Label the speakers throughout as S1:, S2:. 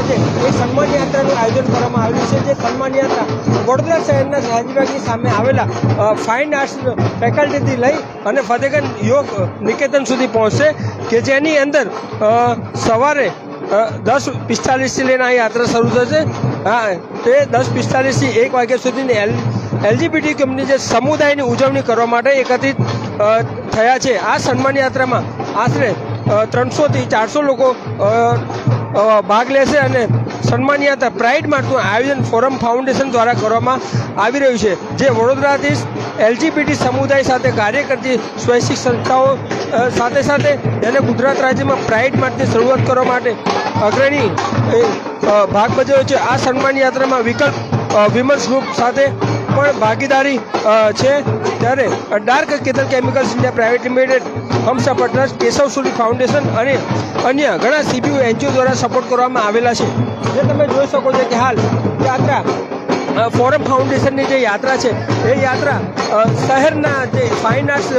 S1: આજે એક સન્માન યાત્રાનું આયોજન કરવામાં આવ્યું છે। જે સન્માન યાત્રા વડોદરા શહેરના શાહજીબાગની સામે આવેલા ફાઇન આર્ટ્સ ફેકલ્ટીથી લઈ અને ફતેગંજ યોગ નિકેતન સુધી પહોંચશે, કે જેની અંદર સવારે 10:45થી લઈને આ યાત્રા શરૂ થશે। તે 10:45થી 1 વાગ્યા સુધીની એલજીબીટી કમ્યુનિટી જે સમુદાયની ઉજવણી કરવા માટે એકત્રિત થયા છે। આ સન્માન યાત્રામાં આશરે 300થી 400 લોકો ભાગ લેશે અને સન્માન યાત્રા પ્રાઇડ માર્ચનું આયોજન ફોરમ ફાઉન્ડેશન દ્વારા કરવામાં આવી રહ્યું છે, જે વડોદરાથી એલજીબીટી સમુદાય સાથે કાર્ય કરતી સ્વૈચ્છિક સંસ્થાઓ સાથે સાથે તેને ગુજરાત રાજ્યમાં પ્રાઇડ માર્ચની શરૂઆત કરવા માટે અગ્રણી ભાગ ભજવ્યો છે। આ સન્માન યાત્રામાં વિકલ્પ વિમર્શ ગ્રુપ સાથે પણ ભાગીદારી છે, ત્યારે dark Ketan chemicals India private limited, Humsafar trust, Keshav Suri foundation અને અન્ય ઘણા સીપીયુ એનજીઓ દ્વારા સપોર્ટ કરવામાં આવેલા છે। જે તમે જોઈ શકો છો કે હાલ યાત્રા ફોરમ ફાઉન્ડેશનની જે યાત્રા છે એ યાત્રા શહેરના જે ફાઇન આર્ટ્સ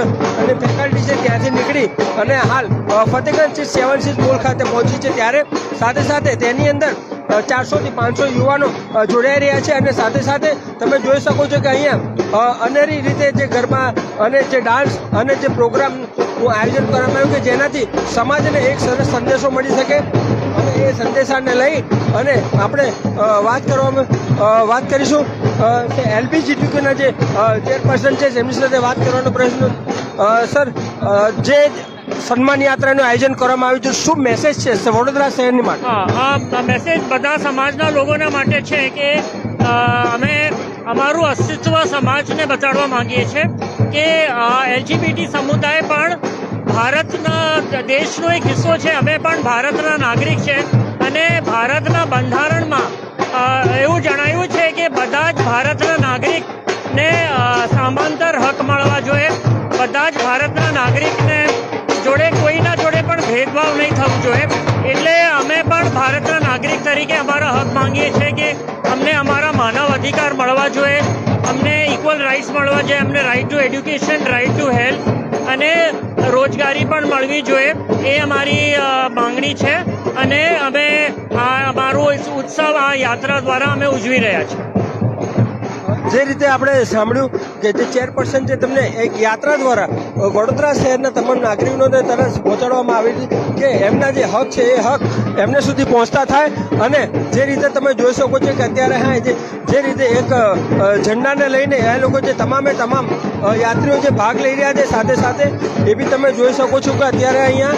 S1: અને ફેકલ્ટી છે ત્યાંથી નીકળી અને હાલ ફતેગંજ 7 સીઝ મોલ ખાતે પહોંચી છે, ત્યારે સાથે સાથે તેની અંદર 400થી 500 યુવાનો જોડાઈ રહ્યા છે અને સાથે સાથે તમે જોઈ શકો છો કે અહીંયા અનેરી રીતે જે ગરબા અને જે ડાન્સ અને જે પ્રોગ્રામનું આયોજન કરવામાં આવ્યું, કે જેનાથી સમાજને એક સરસ સંદેશો મળી શકે। અને એ સંદેશાને લઈ અને આપણે વાત કરીશું એલબીજીટીક્યુના જે ચેરપર્સન છે તેમની સાથે વાત કરવાનો પ્રશ્ન। સર, જે સન્માન યાત્રાનું આયોજન કરવામાં આવ્યું છે, શું મેસેજ છે વડોદરા શહેરની માટે?
S2: આ મેસેજ બધા સમાજના લોકોના માટે છે કે અમે અમારું અસ્તિત્વ સમાજને બતાડવા માંગીએ છીએ કે એલજીબીટી સમુદાય પણ ભારતના દેશનો એક હિસ્સો છે। અમે પણ ભારતના નાગરિક છે અને ભારતના બંધારણમાં એવું જણાવ્યું છે કે બધા જ ભારતના નાગરિકને સમાંતર હક મળવા જોઈએ। બધા જ ભારતના નાગરિકને જોડે કોઈના જોડે પણ ભેદભાવ નહીં થવું જોઈએ। એટલે અમે પણ ભારતના નાગરિક તરીકે અમારા હક માંગીએ છીએ કે અમને અમારા માનવ અધિકાર મળવા જોઈએ, અમને ઇક્વલ રાઇટ્સ મળવા જોઈએ, અમને right to education, right to health અને રોજગારી પણ મળવી જોઈએ, એ અમારી માંગણી છે અને અમે અમારો ઉત્સવ આ યાત્રા દ્વારા અમે ઉજવી રહ્યા છીએ।
S1: જે રીતે આપણે સાંભળ્યું કે જે ચેરપર્સન છે તેમને એક યાત્રા દ્વારા વડોદરા શહેરના તમામ નાગરિકોને તરફ પહોંચાડવામાં આવી છે કે એમના જે હક છે એ હક એમને સુધી પહોંચતા થાય। અને જે રીતે તમે જોઈ શકો છો કે અત્યારે જે રીતે એક ઝંડાને લઈને એ લોકો જે તમામ યાત્રીઓ જે ભાગ લઈ રહ્યા છે, સાથે સાથે એ બી તમે જોઈ શકો છો કે અત્યારે અહીંયા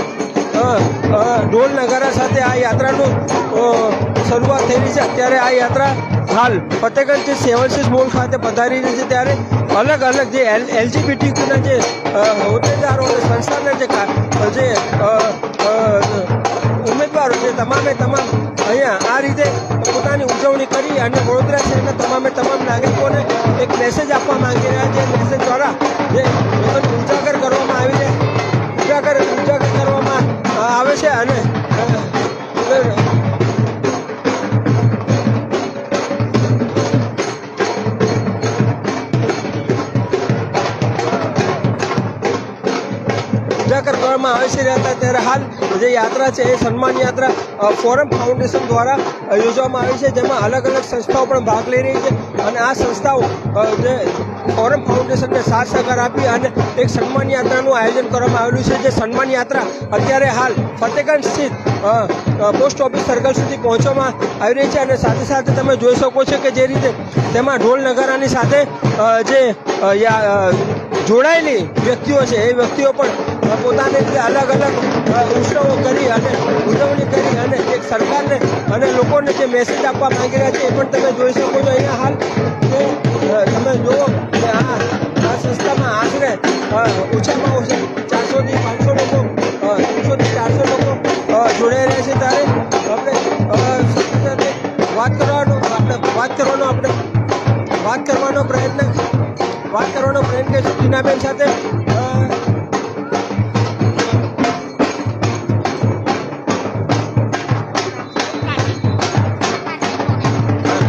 S1: ઢોલ નગારા સાથે આ યાત્રાનું શરૂઆત થઈ રહી છે। અત્યારે આ યાત્રા હાલ ફતેગંજ 7 સીઝ મોલ ખાતે પધારી રહી છે, ત્યારે અલગ અલગ જે એલજીબીટીક્યુના જે હોદ્દેદારો અને સંસ્થાના જે ઉમેદવારો છે તમામ અહીંયા આ રીતે પોતાની ઉજવણી કરી અને વડોદરા શહેરના તમામ નાગરિકોને એક મેસેજ આપવા માંગી રહ્યા છે। મેસેજ દ્વારા જે ઉજાગર કરવામાં આવી છે, ઉજાગર કરવામાં આવે છે અને કરવામાં આવે છે। ત્યારે હાલ જે યાત્રા છે એ સન્માન યાત્રા ફોરમ ફાઉન્ડેશન દ્વારા યોજવામાં આવી છે, જેમાં અલગ અલગ સંસ્થાઓ પણ ભાગ લઈ રહી છે અને આ સંસ્થાઓ જે ફોરમ ફાઉન્ડેશનને સાથ સહકાર આપી અને એક સન્માન યાત્રાનું આયોજન કરવામાં આવેલું છે। જે સન્માન યાત્રા અત્યારે હાલ ફતેગંજ સ્થિત પોસ્ટ ઓફિસ સર્કલ સુધી પહોંચવામાં આવી રહી છે અને સાથે સાથે તમે જોઈ શકો છો કે જે રીતે તેમાં ઢોલ નગારાની સાથે જે જોડાયેલી વ્યક્તિઓ છે એ વ્યક્તિઓ પણ પોતાની રીતે અલગ અલગ ઉત્સવો કરી અને ઉજવણી કરી અને એક સરકારને અને લોકોને જે મેસેજ આપવા માંગી રહ્યા છે એ પણ તમે જોઈ શકો છો। અહીંયા હાલ તમે જુઓ કે આ સંસ્થામાં આશરે ઓછામાં ઓછા 400થી 500 લોકો 300થી 400 લોકો જોડાઈ રહ્યા છે। ત્યારે આપણે સાથે વાત કરવાનો પ્રયત્ન કરીશું ટીનાબેન સાથે।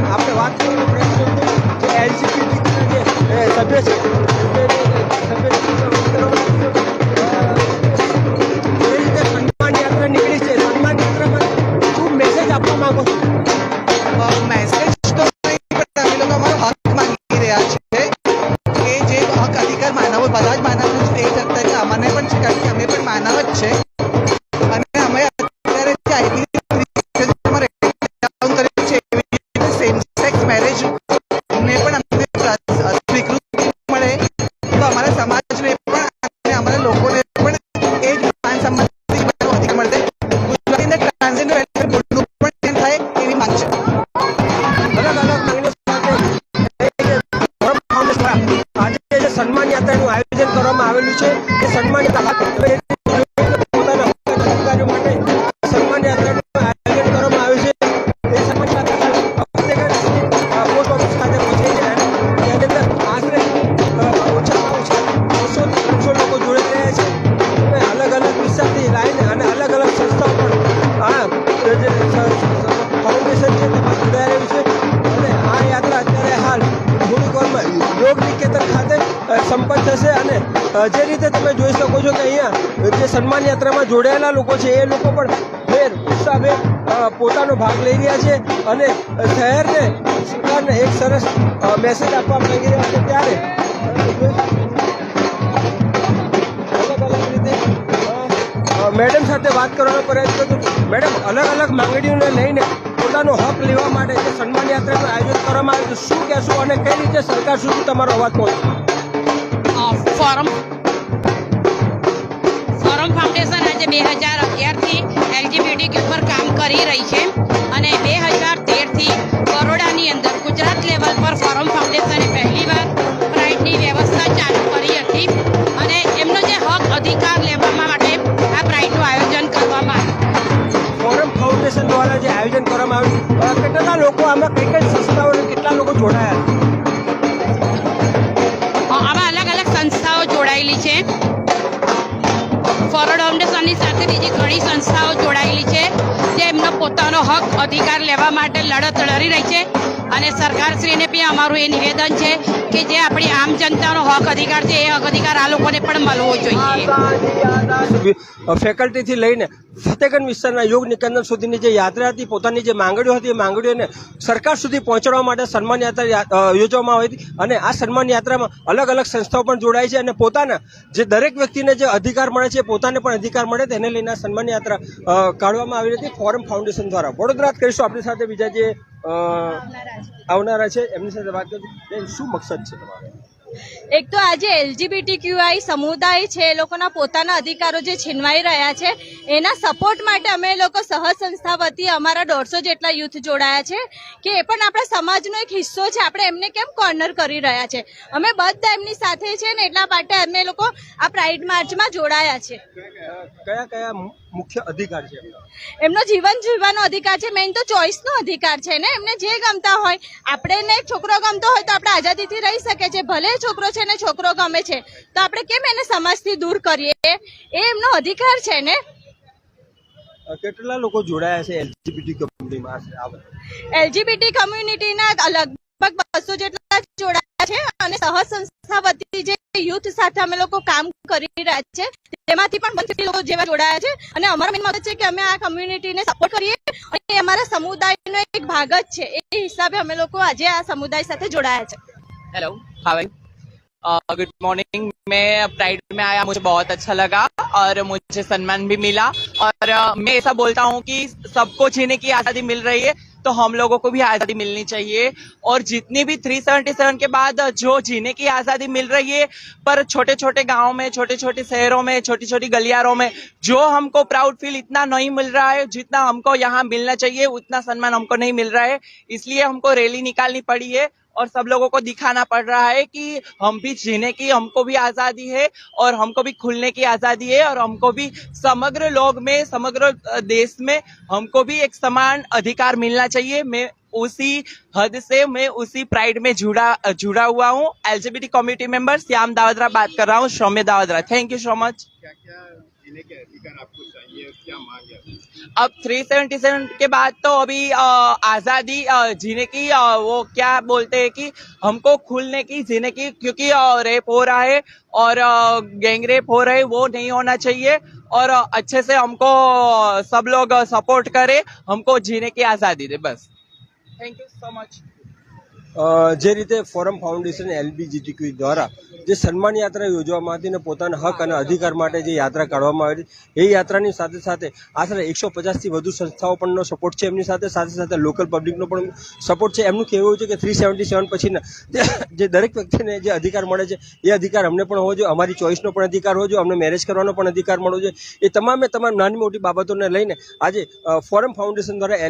S1: આપણે વાત કરવાનો પ્રયત્ન જે એલજીબીટી જે સભ્ય છે સન્માન યાત્રા નીકળી છે, સન્માન યાત્રામાં શું મેસેજ આપવા માંગો છો? જે રીતે તમે જોઈ શકો છો કે અહીંયા જે સન્માન યાત્રામાં જોડાયેલા લોકો છે એ લોકો પણ ફેર ઉત્સાહભેર પોતાનો ભાગ લઈ રહ્યા છે અને શહેરને સરકારને એક સરસ મેસેજ આપવા માંગી રહ્યા છે ત્યારે અલગ અલગ રીતે મેડમ સાથે વાત કરવાનો પ્રયાસ કર્યો. મેડમ, અલગ અલગ માંગણીઓને લઈને પોતાનો હક લેવા માટે જે સન્માન યાત્રાનું આયોજન કરવામાં આવ્યું છે, શું કહેશો અને કઈ રીતે સરકાર સુધી તમારો અવાજ પહોંચે?
S3: ફોરમ ફાઉન્ડેશન આજે 2011થી એલજીબીટીક્યુ પર કામ કરી રહી છે અને 2013થી બરોડાની અંદર ગુજરાત લેવલ પર ફોરમ ફાઉન્ડેશને પહેલીવાર પ્રાઇડની વ્યવસ્થા ચાલુ કરી હતી અને એમનો જે હક અધિકાર લેવા માટે આ પ્રાઇડનું આયોજન કરવામાં આવ્યું.
S1: ફોરમ ફાઉન્ડેશન દ્વારા જે આયોજન કરવામાં આવ્યું, કેટલા લોકો આમાં કઈ કઈ સંસ્થાઓ અને કેટલા લોકો જોડાયા?
S3: આમાં અલગ અલગ સંસ્થાઓ જોડાયેલી છે. ફોરમ ફાઉન્ડેશનની સાથે બીજી ઘણી સંસ્થાઓ જોડાયેલી છે જે એમનો પોતાનો હક અધિકાર લેવા માટે લડત લડી રહી છે અને સરકારશ્રીને બી અમારું એ નિવેદન છે કે જે આપણી આમ જનતાનો હક અધિકાર છે એ હક અધિકાર આ લોકોને પણ મળવો જોઈએ.
S1: ફેકલ્ટીથી લઈને ફતેગંજ વિસ્તારના યોગ નિકેતન સુધીની જે યાત્રા હતી, પોતાની જે માંગણીઓ હતી એ માંગણીઓને સરકાર સુધી પહોંચાડવા માટે સન્માન યાત્રા યોજવામાં આવી હતી અને આ સન્માન યાત્રામાં અલગ અલગ સંસ્થાઓ પણ જોડાઈ છે અને પોતાના જે દરેક વ્યક્તિને જે અધિકાર મળે છે પોતાને પણ અધિકાર મળે તેને લઈને આ સન્માન યાત્રા કાઢવામાં આવી હતી ફોરમ ફાઉન્ડેશન દ્વારા. વડોદરા કરીશું આપણી સાથે બીજા જે આવનારા છે એમની સાથે વાત કરીશું. શું મકસદ છે તમારો?
S4: એક તો આજે એલજીબીટીક્યુઆઈ સમુદાય છે એ લોકોના પોતાના અધિકારો જે છીનવાઈ રહ્યા છે એના સપોર્ટ માટે અમે લોકો સહ સંસ્થા વતી અમારા 150 જેટલા યુથ જોડાયા છે કે એ પણ આપણા સમાજનો એક હિસ્સો છે. આપણે એમને કેમ કોર્નર કરી રહ્યા છે? અમે બધા એમની સાથે છે ને એટલા માટે અમે લોકો આ પ્રાઇડ માર્ચમાં જોડાયા છે.
S1: કયા કયા મુખ્ય અધિકાર છે
S4: એમનો જીવન જીવવાનો અધિકાર છે. મેઇન તો ચોઇસનો અધિકાર છે ને. એમને જે ગમતા હોય, આપણે એક છોકરો ગમતો હોય તો આપણે આઝાદીથી રહી શકે છે. ભલે છોકરો છે ને છોકરો ગમે છે તો આપણે કેમ એને સમાજથી દૂર કરીએ? એ એમનો અધિકાર છે ને.
S1: કેટલા લોકો જોડાયા છે એલજીબીટી કમ્યુનિટીમાં?
S4: એલજીબીટી કમ્યુનિટીના લગભગ 200 જેટલા જોડાયા છે અને સહ સંસ્થા વતી જે યુથ સાથે અમે લોકો કામ કરી રહ્યા છે તેમાંથી પણ 150 લોકો જેવા જોડાયા છે અને અમારો મેઇન મકસદ છે કે અમે આ કમ્યુનિટીને સપોર્ટ કરીએ અને એ અમારા સમુદાયનો એક ભાગ જ છે. એ હિસાબે અમે લોકો આજે આ સમુદાય સાથે જોડાયા છે.
S5: हेलो, हाय, गुड मॉर्निंग. मैं प्राइड में आया, मुझे बहुत अच्छा लगा और मुझे सम्मान भी मिला और मैं ऐसा बोलता हूँ कि सबको जीने की आज़ादी मिल रही है तो हम लोगों को भी आज़ादी मिलनी चाहिए और जितनी भी 377 के बाद जो जीने की आज़ादी मिल रही है पर छोटे छोटे गाँव में, छोटे छोटे शहरों में, छोटी छोटी गलियारों में जो हमको प्राउड फील इतना नहीं मिल रहा है जितना हमको यहाँ मिलना चाहिए उतना सम्मान हमको नहीं मिल रहा है. इसलिए हमको रैली निकालनी पड़ी है और सब लोगों को दिखाना पड़ रहा है कि हम भी जीने की हमको भी आज़ादी है और हमको भी खुलने की आज़ादी है और हमको भी समग्र लोग में, समग्र देश में हमको भी एक समान अधिकार मिलना चाहिए. मैं उसी हद से, मैं उसी प्राइड में जुड़ा हुआ हूँ. LGBT community member Shyam Davdara बात कर रहा हूँ, Saumya Davdara. Thank you so much.
S6: जीने के अधिकार आपको चाहिए, क्या मांग है?
S5: अब 377 के बाद तो अभी आज़ादी जीने की वो क्या बोलते हैं कि हमको खुलने की, जीने की, क्योंकि रेप हो रहा है और गैंग रेप हो रहा है, वो नहीं होना चाहिए और अच्छे से हमको सब लोग सपोर्ट करें, हमको जीने की आज़ादी दे. बस. Thank you so much.
S1: જે રીતે ફોરમ ફાઉન્ડેશન એલજીબીટીક્યુ દ્વારા જે સન્માન યાત્રા યોજવામાં હતી અને પોતાના હક અને અધિકાર માટે જે યાત્રા કાઢવામાં આવી હતી એ યાત્રાની સાથે સાથે આશરે 150થી વધુ સંસ્થાઓ પણનો સપોર્ટ છે એમની સાથે સાથે લોકલ પબ્લિકનો પણ સપોર્ટ છે. એમનું કહેવું છે કે 377 પછીના જે દરેક વ્યક્તિને જે અધિકાર મળે છે એ અધિકાર અમને પણ હોવો જોઈએ, અમારી ચોઇસનો પણ અધિકાર હોવો જોઈએ, અમને મેરેજ કરવાનો પણ અધિકાર મળવો જોઈએ. એ તમામ નાની મોટી બાબતોને લઈને આજે ફોરમ ફાઉન્ડેશન દ્વારા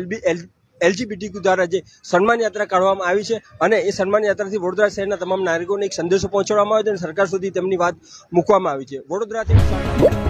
S1: એલજીબીટીક્યુ દ્વારા જે સન્માન યાત્રા કાઢવામાં આવી છે અને એ સન્માન યાત્રાથી વડોદરા શહેરના તમામ નાગરિકોને એક સંદેશો પહોંચાડવામાં આવ્યો છે અને સરકાર સુધી તેમની વાત મૂકવામાં આવી છે. વડોદરાથી